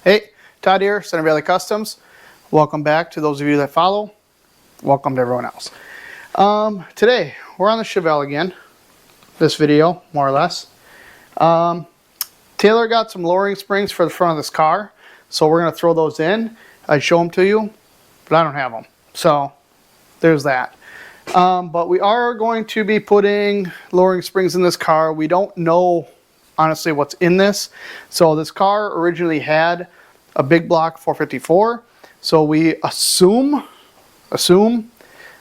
Hey, Todd here, Center Valley Customs. Welcome back to those of you that follow. Welcome to everyone else. Today, we're on the Chevelle again. This video, more or less. Taylor got some lowering springs for the front of this car, so we're going to throw those in. I'd show them to you, but I don't have them. So, there's that. But we are going to be putting lowering springs in this car. We don't know honestly what's in this. So this car originally had a big block 454. So we assume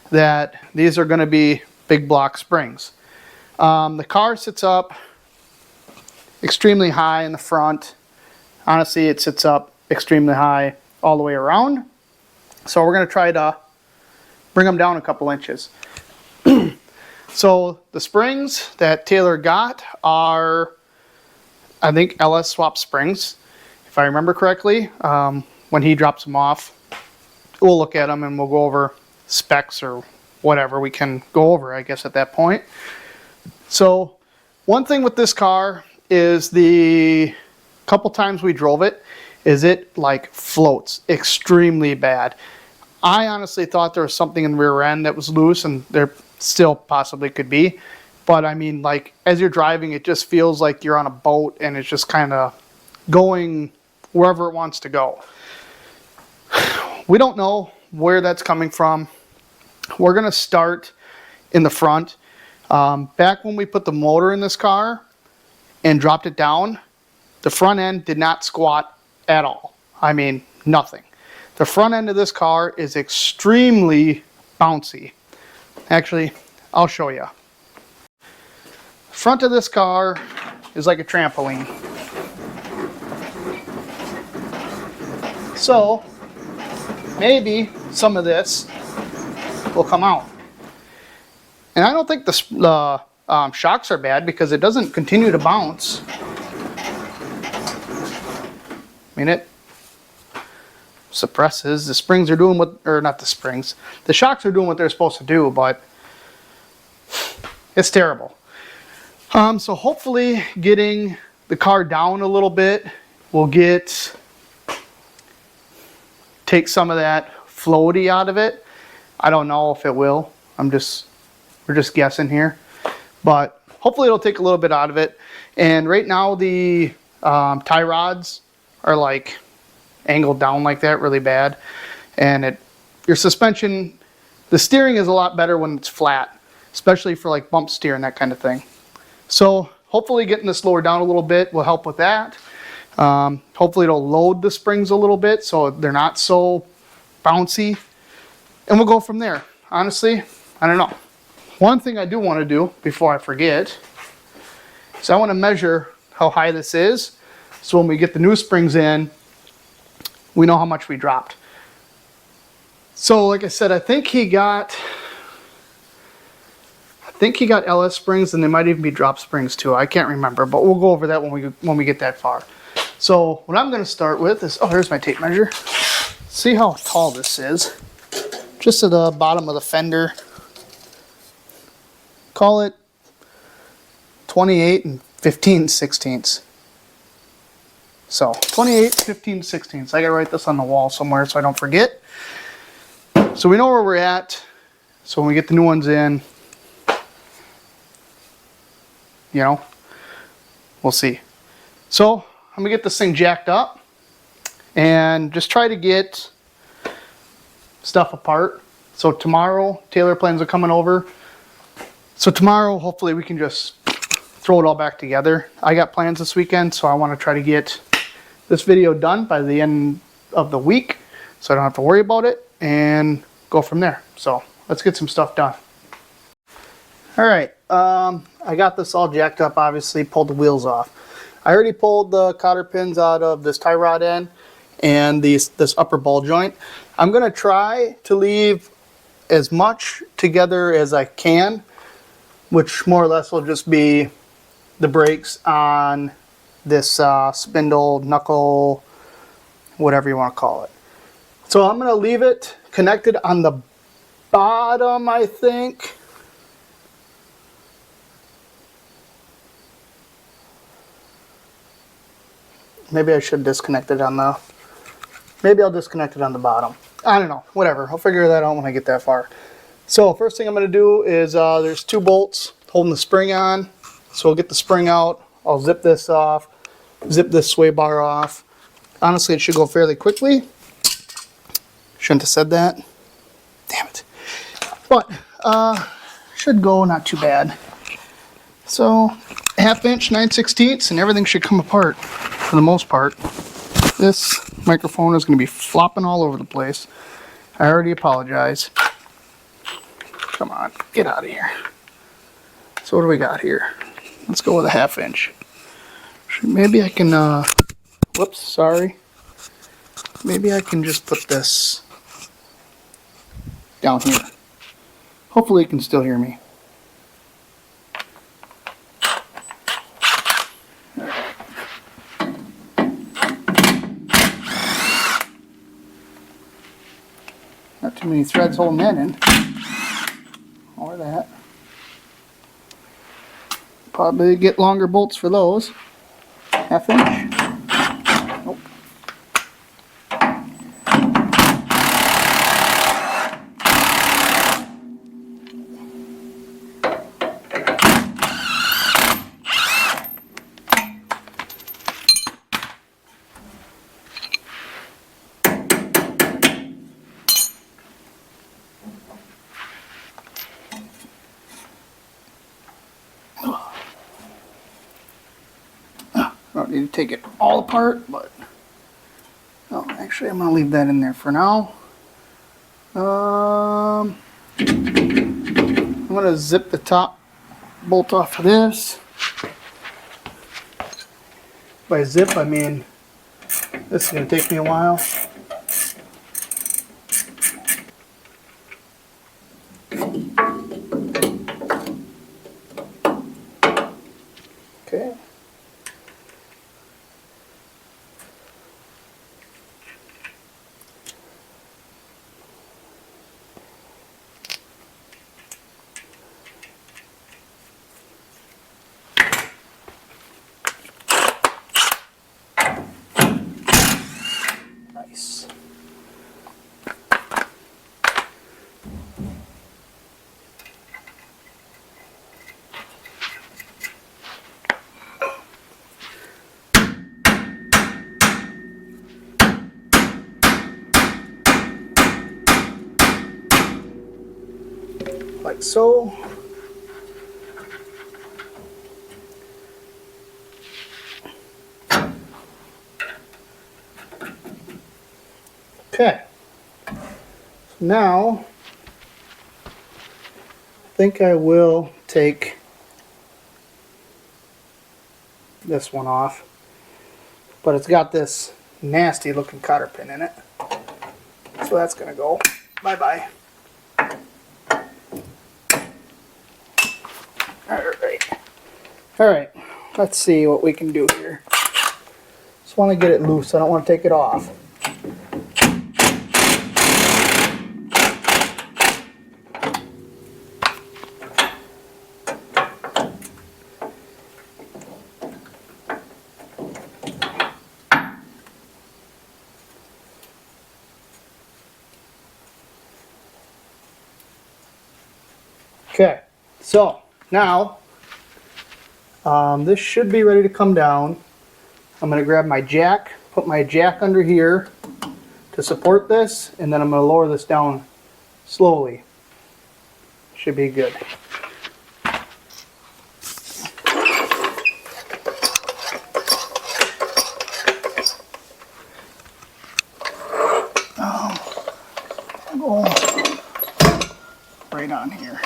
that these are going to be big block springs. The car sits up extremely high in the front. Honestly, it sits up extremely high all the way around. So we're going to try to bring them down a couple inches. So the springs that Taylor got are, I think, LS swap springs, if I remember correctly. When he drops them off, we'll look at them and we'll go over specs or whatever we can go over, I guess, at that point. So one thing with this car is the couple times we drove it, is it like floats extremely bad. I honestly thought there was something in the rear end that was loose, and there still possibly could be. But I mean, like, as you're driving, it just feels like you're on a boat and it's just kind of going wherever it wants to go. We don't know where that's coming from. We're going to start in the front. Back when we put the motor in this car and dropped it down, the front end did not squat at all. I mean, nothing. The front end of this car is extremely bouncy. Actually, I'll show you. Front of this car is like a trampoline. So maybe some of this will come out. And I don't think the shocks are bad because it doesn't continue to bounce. I mean, it suppresses. The springs are doing what, or not the springs, the shocks are doing what they're supposed to do, but it's terrible. So hopefully getting the car down a little bit will take some of that floaty out of it. I don't know if it will. We're just guessing here, but hopefully it'll take a little bit out of it. And right now the tie rods are like angled down like that really bad, and your suspension, the steering is a lot better when it's flat, especially for like bump steer and that kind of thing. So hopefully getting this lower down a little bit will help with that. Hopefully it'll load the springs a little bit so they're not so bouncy, and we'll go from there. Honestly, I don't know. One thing I do want to do before I forget is I want to measure how high this is, so when we get the new springs in, we know how much we dropped. So like I said, I think he got LS springs, and they might even be drop springs too. I can't remember, but we'll go over that when we get that far. So what I'm going to start with is, oh, here's my tape measure. See how tall this is. Just to the bottom of the fender. Call it 28 and 15/16. So 28, 15/16. I gotta write this on the wall somewhere so I don't forget. So we know where we're at. So when we get the new ones in, you know, we'll see. So I'm gonna get this thing jacked up and just try to get stuff apart. So tomorrow, Taylor plans on coming over. So tomorrow, hopefully we can just throw it all back together. I got plans this weekend, so I want to try to get this video done by the end of the week so I don't have to worry about it, and go from there. So let's get some stuff done. All right, I got this all jacked up, obviously pulled the wheels off. I already pulled the cotter pins out of this tie rod end and this upper ball joint. I'm going to try to leave as much together as I can, which more or less will just be the brakes on this spindle, knuckle, whatever you want to call it. So I'm going to leave it connected on the bottom, I think. Maybe I should disconnect it on the, maybe I'll disconnect it on the bottom. I don't know, whatever. I'll figure that out when I get that far. So first thing I'm going to do is there's 2 bolts holding the spring on. So I'll get the spring out. I'll zip this off, zip this sway bar off. Honestly, it should go fairly quickly. Shouldn't have said that. Damn it. But should go not too bad. So 1/2 inch, 9/16, and everything should come apart for the most part. This microphone is going to be flopping all over the place. I already apologize. Come on, get out of here. So what do we got here? Let's go with a 1/2 inch. Maybe I can, whoops, sorry. Maybe I can just put this down here. Hopefully you can still hear me. Not too many threads holding that in. Or that. Probably get longer bolts for those. 1/2 inch. Nope. I don't need to take it all apart, but oh, actually I'm gonna leave that in there for now. I'm gonna zip the top bolt off of this. By zip, I mean this is gonna take me a while. Okay. Nice. Like so. Okay. So now I think I will take this one off, but it's got this nasty looking cotter pin in it, so that's gonna go bye-bye. Alright, let's see what we can do here. Just want to get it loose, I don't want to take it off. Okay, so now this should be ready to come down. I'm going to grab my jack, put my jack under here to support this, and then I'm going to lower this down slowly. Should be good. Go right on here.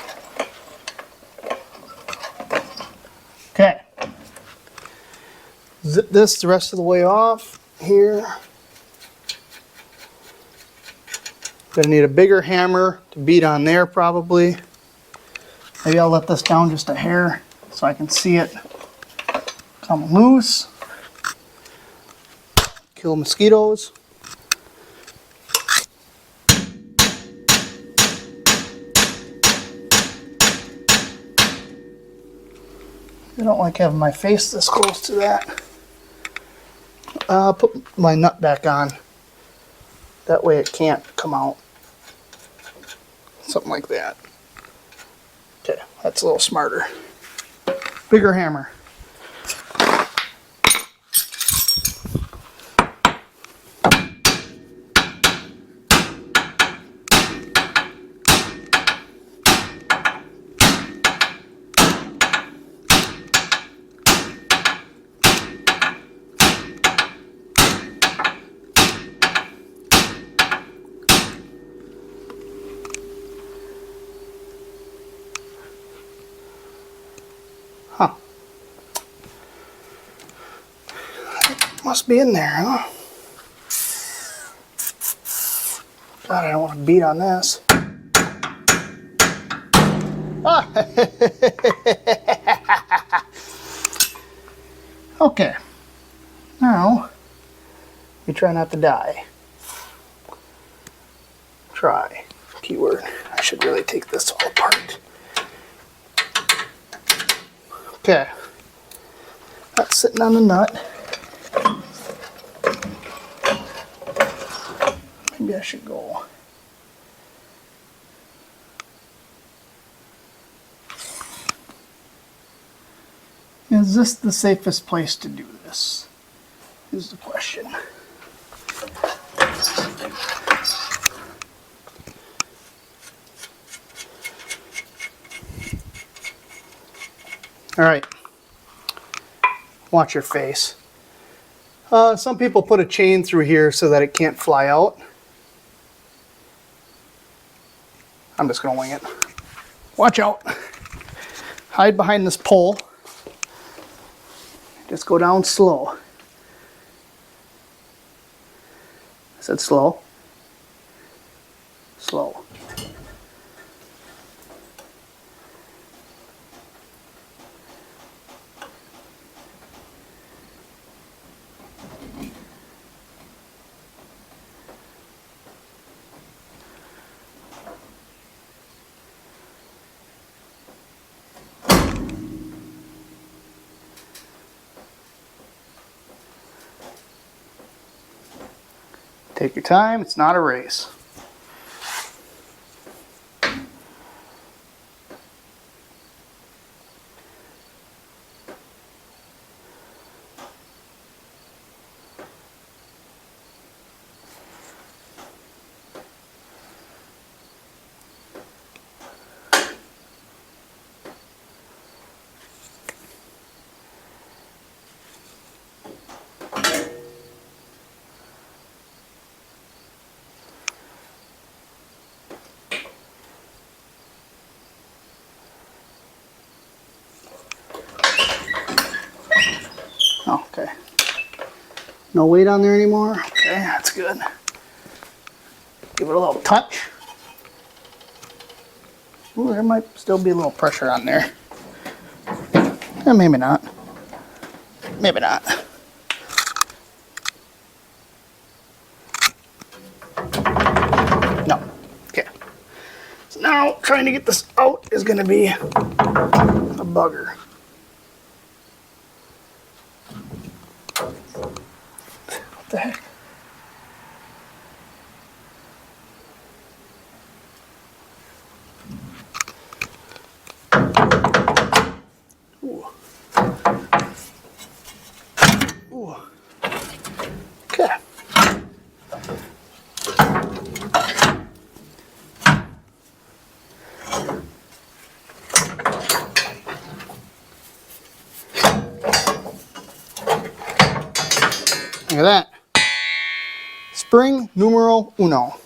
Okay. Zip this the rest of the way off here. Gonna need a bigger hammer to beat on there probably. Maybe I'll let this down just a hair so I can see it come loose. Kill mosquitoes. I don't like having my face this close to that. put my nut back on. That way it can't come out. Something like that. Okay, that's a little smarter. Bigger hammer. Huh. Must be in there, huh? God, I don't want to beat on this. Ah. Okay. Now, you try not to die. Try. Keyword. I should really take this all apart. Okay. That's sitting on the nut. Maybe I should go. Is this the safest place to do this? Is the question. All right. Watch your face. Some people put a chain through here so that it can't fly out. I'm just gonna wing it. Watch out. Hide behind this pole. Just go down slow. I said slow. Slow. Take your time, it's not a race. Okay. No weight on there anymore? Okay, that's good. Give it a little touch. Ooh, there might still be a little pressure on there. Maybe not. Maybe not. No. Okay. So now trying to get this out is going to be a bugger. What the heck? Ooh. Ooh. Okay. Look at that. Spring numero uno. All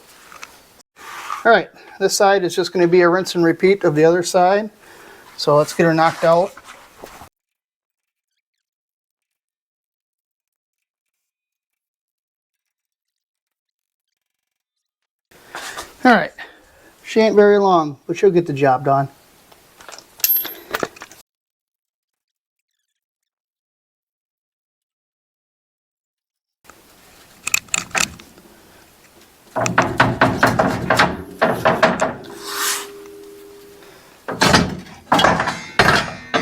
right, this side is just going to be a rinse and repeat of the other side. So let's get her knocked out. All right, she ain't very long, but she'll get the job done.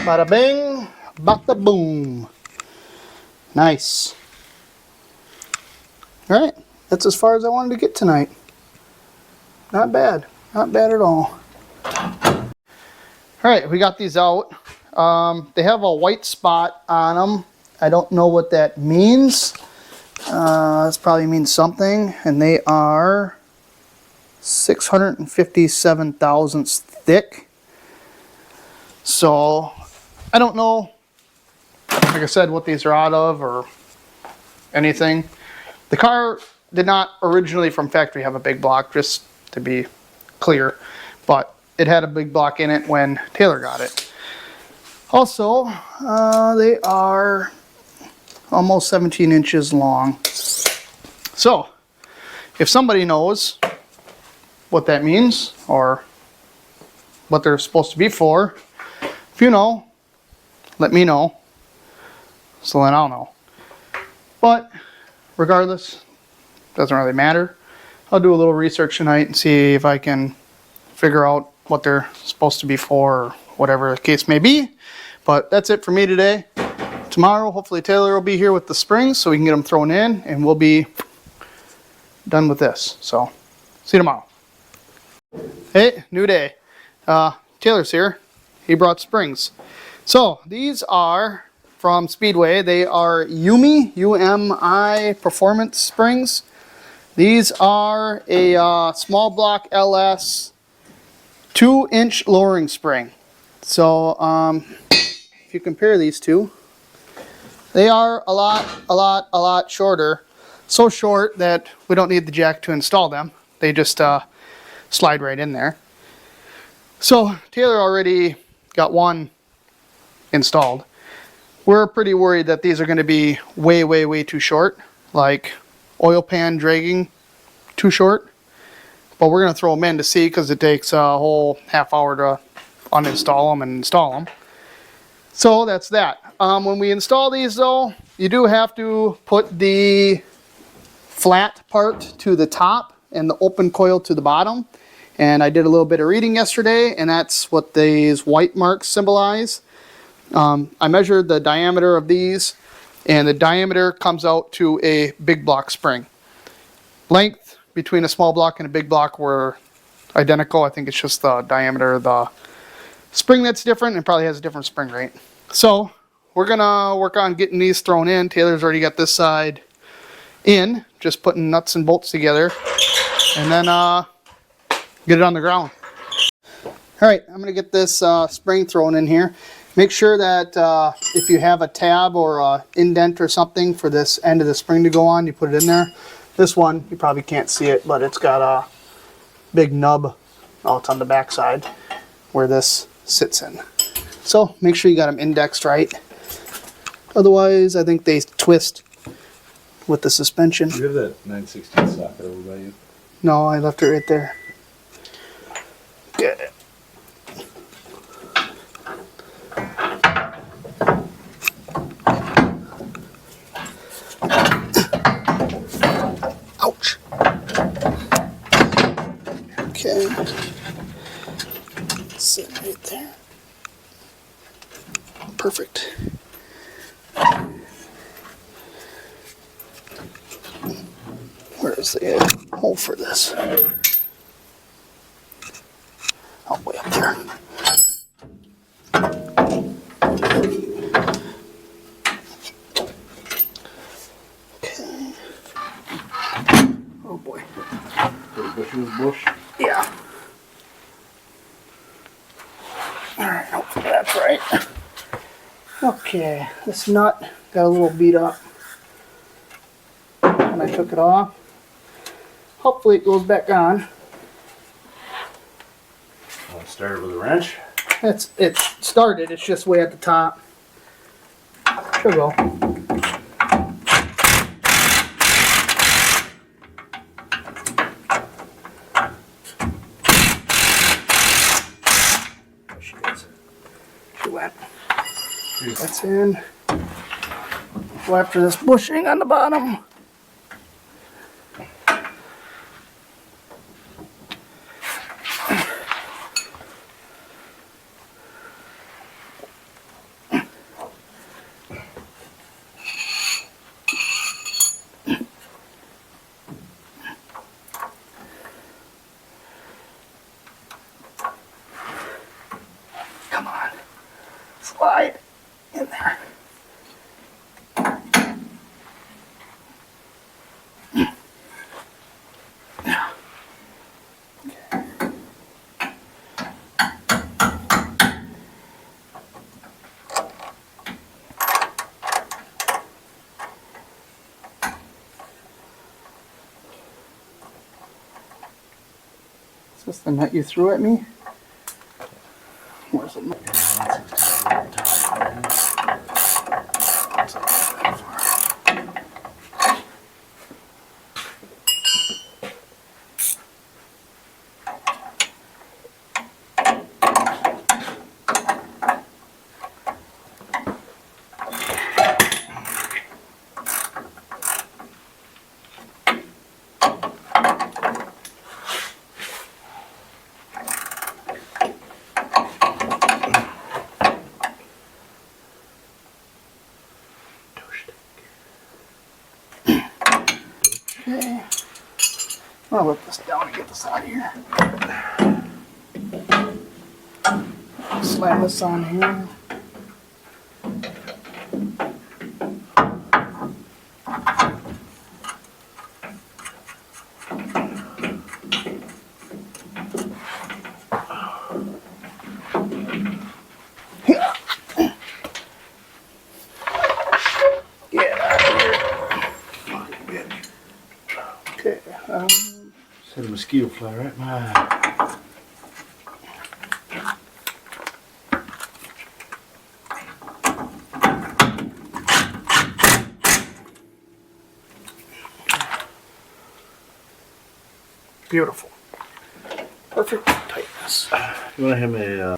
Bada bing, bada boom. Nice. All right, that's as far as I wanted to get tonight. Not bad. Not bad at all. All right, we got these out. They have a white spot on them. I don't know what that means. This probably means something. And they are 657 thousandths thick. So I don't know, like I said, what these are out of or anything. The car did not originally from factory have a big block, just to be clear, but it had a big block in it when Taylor got it. Also, they are almost 17 inches long. So, if somebody knows what that means or what they're supposed to be for, if you know, let me know, so then I'll know. But regardless, doesn't really matter. I'll do a little research tonight and see if I can figure out what they're supposed to be for or whatever the case may be. But that's it for me today. Tomorrow, hopefully Taylor will be here with the springs so we can get them thrown in and we'll be done with this. So, see you tomorrow. Hey, new day. Taylor's here. He brought springs. So, these are from Speedway. They are Umi, U-M-I Performance Springs. These are a small block LS 2-inch lowering spring. So, if you compare these two, they are a lot shorter. So short that we don't need the jack to install them. They just slide right in there. So Taylor already got one installed. We're pretty worried that these are going to be way too short, like oil pan dragging too short. But we're going to throw them in to see because it takes a whole half hour to uninstall them and install them. So that's that. When we install these though, you do have to put the flat part to the top and the open coil to the bottom. And I did a little bit of reading yesterday, and that's what these white marks symbolize. I measured the diameter of these, and the diameter comes out to a big block spring. Length between a small block and a big block were identical. I think it's just the diameter of the spring that's different and probably has a different spring rate. So we're gonna work on getting these thrown in. Taylor's already got this side in, just putting nuts and bolts together, and then get it on the ground. All right, I'm gonna get this spring thrown in here. Make sure that if you have a tab or a indent or something for this end of the spring to go on, you put it in there. This one, you probably can't see it, but it's got a big nub out on the back side where this sits in. So make sure you got them indexed right. Otherwise, I think they twist with the suspension. Do you have that 9/16 socket over by you? No, I left it right there. Good. Ouch. Okay. Sit right there. Perfect. Where's the hole for this? Oh, way up there. Okay. Oh boy. Bush. Yeah. Alright, hopefully that's right. Okay, this nut got a little beat up when I took it off. Hopefully it goes back on. Started with a wrench. It started, it's just way at the top. Should go. There she is. She went. That's in. Go after this bushing on the bottom. slide in there. Is this the nut you threw at me? Where's the nut? Okay. I'll whip this down and get this out of here. Slam this on here. Get out of here. Okay. Said a mosquito fly right in my eye. Beautiful. Perfect tightness. You want to have a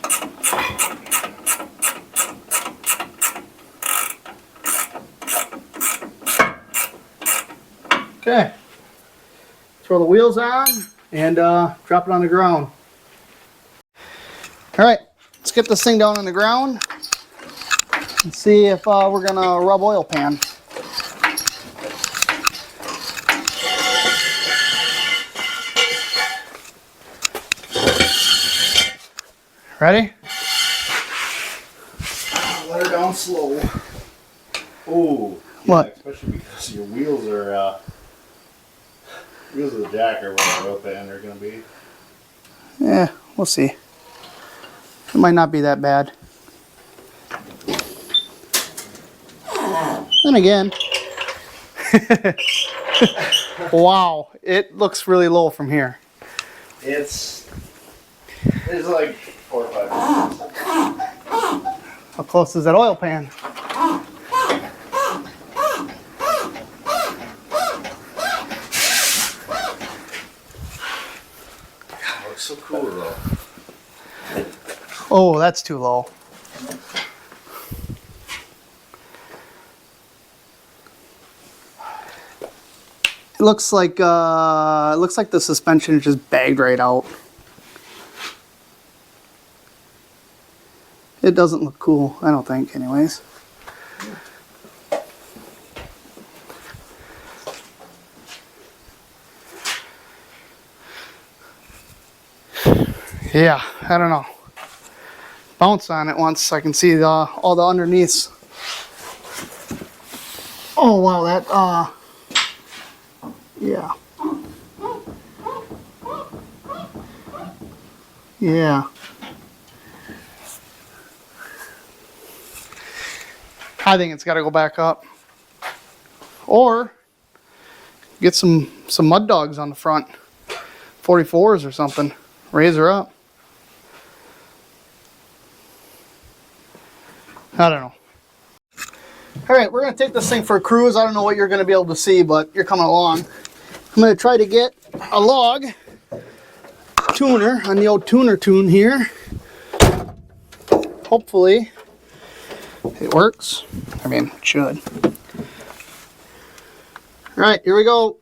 Okay. Throw the wheels on and drop it on the ground. All right, let's get this thing down on the ground and see if we're gonna rub oil pan. Ready? Let her down slow. oh. What? Yeah, especially because your wheels are wheels of the jack are where the oil pan are going to be. Yeah, we'll see. It might not be that bad. Then again, wow, it looks really low from here. It's like 4 or 5 inches. How close is that oil pan? Looks so cool though. Oh, that's too low. It looks like the suspension is just bagged right out. It doesn't look cool, I don't think, anyways. Yeah, I don't know. Bounce on it once so I can see all the underneaths. Oh wow, that yeah. Yeah. I think it's got to go back up. Or get some mud dogs on the front. 44s or something. Raise her up. I don't know. All right, we're going to take this thing for a cruise. I don't know what you're going to be able to see, but you're coming along. I'm going to try to get a log tuner on the old tuner tune here. Hopefully it works. I mean, it should. All right, here we go.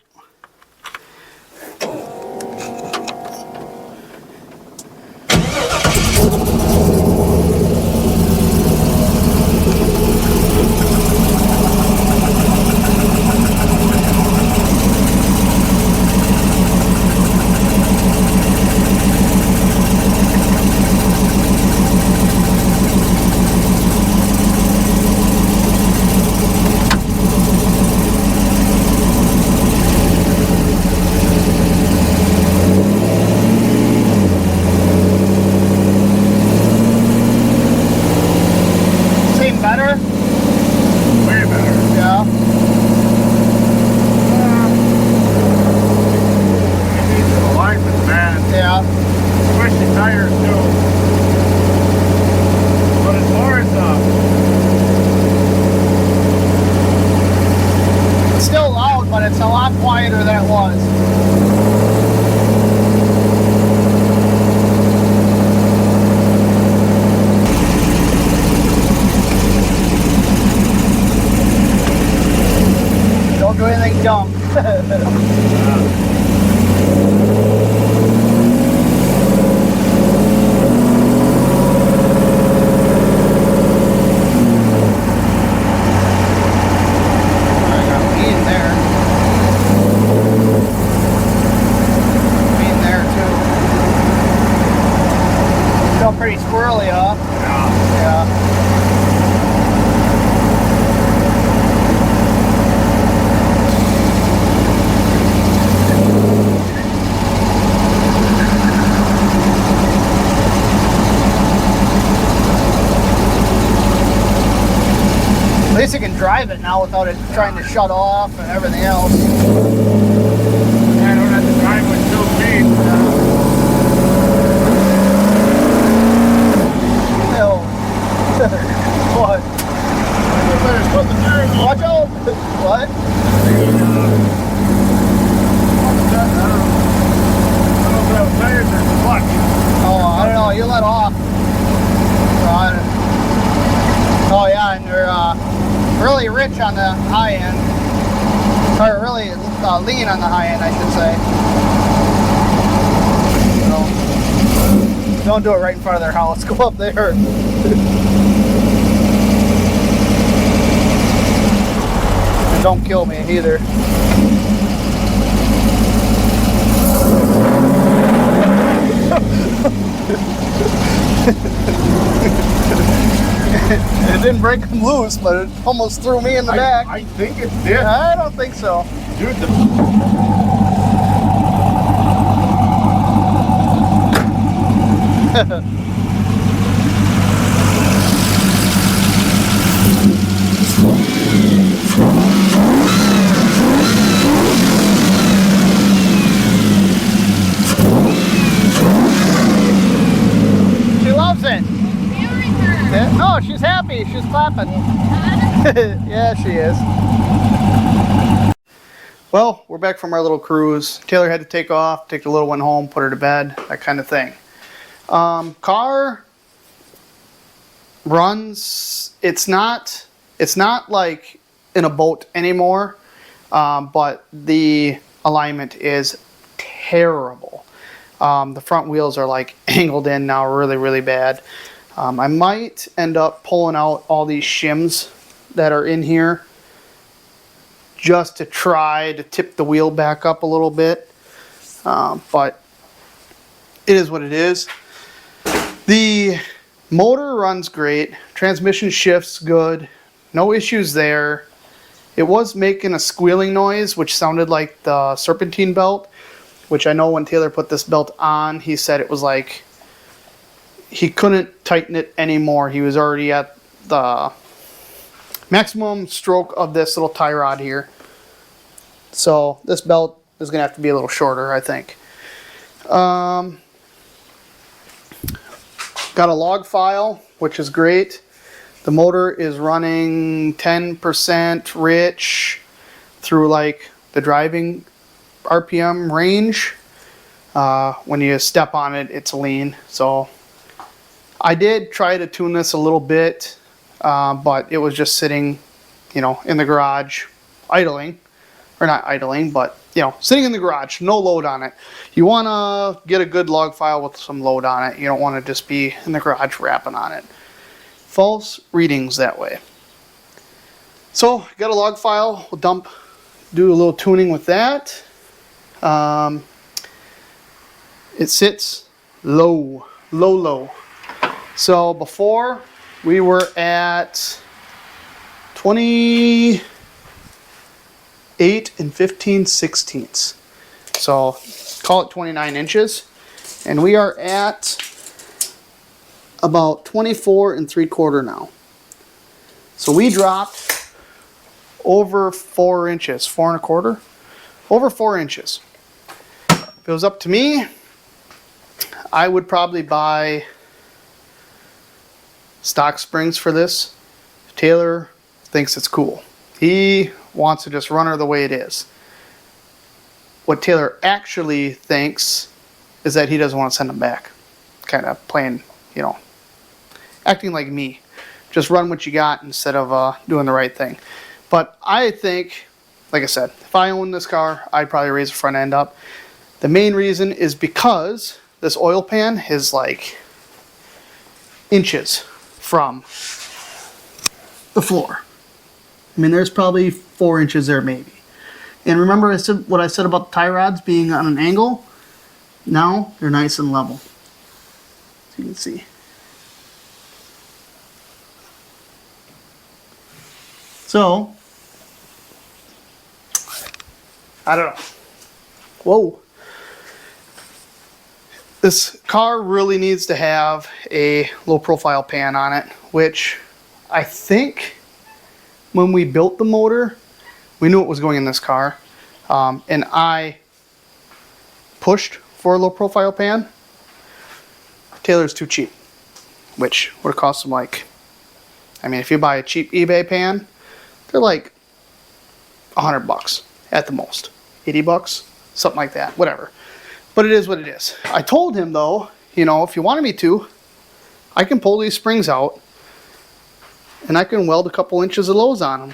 was. Don't do anything dumb. Pretty squirrely, huh? Yeah. At least you can drive it now without it trying to shut off and everything else. I don't have to drive with 2 feet. What? Watch out! What? Oh, I don't know. You let off. Oh yeah, and they're really rich on the high end. Or really lean on the high end, I should say. So, don't do it right in front of their house. Go up there. And don't kill me either. It didn't break them loose, but it almost threw me in the back. I think it did. I don't think so. Dude, She loves it. Yeah, no, she's happy. She's clapping. Yeah, she is. Well, we're back from our little cruise. Taylor had to take off, take the little one home, put her to bed, that kind of thing. Car runs. It's not like in a boat anymore, but the alignment is terrible. The front wheels are like angled in now really, really bad. I might end up pulling out all these shims that are in here just to try to tip the wheel back up a little bit. But it is what it is. The motor runs great. Transmission shifts good. No issues there. It was making a squealing noise, which sounded like the serpentine belt, which I know when Taylor put this belt on, he said it was like he couldn't tighten it anymore. He was already at the maximum stroke of this little tie rod here. So this belt is going to have to be a little shorter, I think. Got a log file, which is great. The motor is running 10% rich through like the driving RPM range. When you step on it, it's lean. So I did try to tune this a little bit, but it was just sitting, in the garage, idling. Or not idling, but, sitting in the garage, no load on it. You want to get a good log file with some load on it. You don't want to just be in the garage rapping on it. False readings that way. So, got a log file. We'll do a little tuning with that. It sits low. So, before, we were at 28 and 15/16. So call it 29 inches. And we are at about 24 3/4 now. So we dropped over 4 inches, 4 1/4, over 4 inches. If it was up to me, I would probably buy stock springs for this. Taylor thinks it's cool. He wants to just run her the way it is. what Taylor actually thinks is that he doesn't want to send them back. Kind of playing, you know, acting like me. Just run what you got instead of doing the right thing. But I think, like I said, if I owned this car, I'd probably raise the front end up. The main reason is because this oil pan is like inches from the floor. I mean, there's probably 4 inches there maybe. And remember I said what I said about the tie rods being on an angle? Now they're nice and level. So you can see. So, I don't know. Whoa. This car really needs to have a low profile pan on it, which I think when we built the motor, we knew it was going in this car. And I pushed for a low profile pan. Taylor's too cheap, which would have cost him like, I mean, if you buy a cheap eBay pan, they're like $100 at the most. 80 bucks, something like that, whatever. But it is what it is. I told him though, you know, if you wanted me to, I can pull these springs out and I can weld a couple inches of lows on them.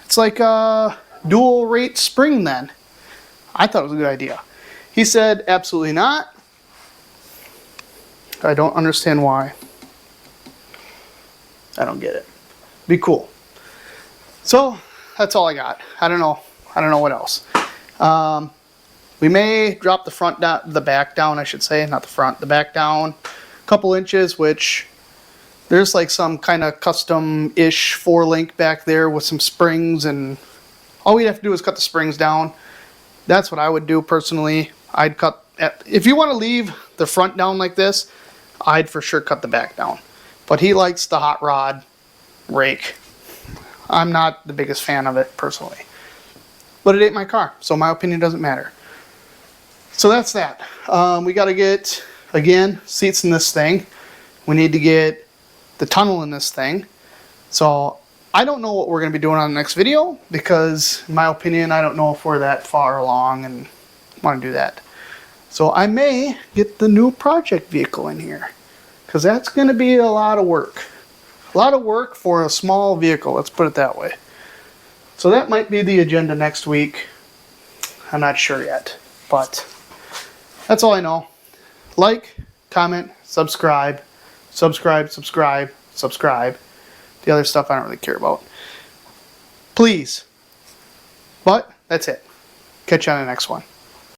It's like a dual rate spring then. I thought it was a good idea. He said, absolutely not. I don't understand why. I don't get it. Be cool. So that's all I got. I don't know what else. We may drop the front down, the back down, I should say, not the front, the back down a couple inches, which there's like some kind of custom-ish 4-link back there with some springs, and all we'd have to do is cut the springs down. That's what I would do personally. I'd cut, if you want to leave the front down like this, I'd for sure cut the back down. But he likes the hot rod rake. I'm not the biggest fan of it personally. But it ain't my car, so my opinion doesn't matter. So that's that. We got to get, again, seats in this thing. We need to get the tunnel in this thing. So I don't know what we're going to be doing on the next video because, in my opinion, I don't know if we're that far along and want to do that. So I may get the new project vehicle in here because that's going to be a lot of work. A lot of work for a small vehicle, let's put it that way. So that might be the agenda next week. I'm not sure yet, but that's all I know. Like, comment, subscribe, subscribe. The other stuff I don't really care about. Please. But that's it. Catch you on the next one.